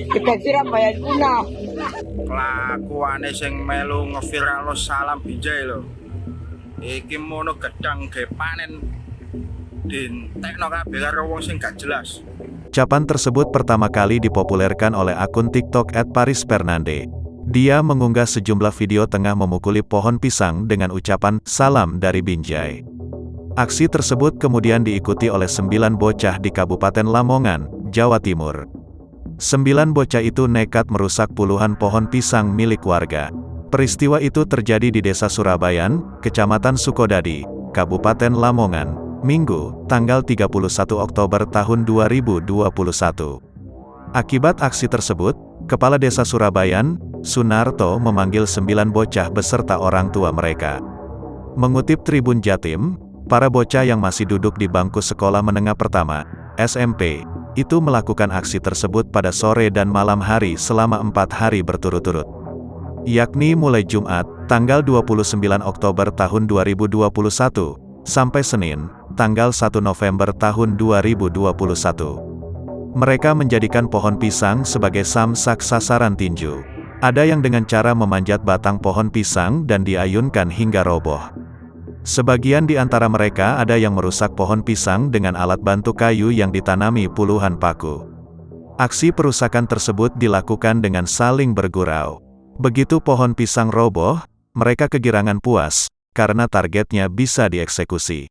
Kita kira bayar guna. Kelakuane sing melu ngeviralno salam Binjai lho. Iki mono gedang ge panen dientekno kabeh karo wong sing gak jelas. Ucapan tersebut pertama kali dipopulerkan oleh akun TikTok @parisfernande. Dia mengunggah sejumlah video tengah memukuli pohon pisang dengan ucapan "Salam dari Binjai". Aksi tersebut kemudian diikuti oleh 9 bocah di Kabupaten Lamongan, Jawa Timur. 9 bocah itu nekat merusak puluhan pohon pisang milik warga. Peristiwa itu terjadi di Desa Surabayan, Kecamatan Sukodadi, Kabupaten Lamongan, Minggu, tanggal 31 Oktober tahun 2021. Akibat aksi tersebut, Kepala Desa Surabayan, Sunarto memanggil 9 bocah beserta orang tua mereka. Mengutip Tribun Jatim, para bocah yang masih duduk di bangku sekolah menengah pertama, SMP, itu melakukan aksi tersebut pada sore dan malam hari selama 4 hari berturut-turut. Yakni mulai Jumat, tanggal 29 Oktober tahun 2021, sampai Senin, tanggal 1 November tahun 2021. Mereka menjadikan pohon pisang sebagai samsak sasaran tinju. Ada yang dengan cara memanjat batang pohon pisang dan diayunkan hingga roboh. Sebagian di antara mereka ada yang merusak pohon pisang dengan alat bantu kayu yang ditanami puluhan paku. Aksi perusakan tersebut dilakukan dengan saling bergurau. Begitu pohon pisang roboh, mereka kegirangan puas, karena targetnya bisa dieksekusi.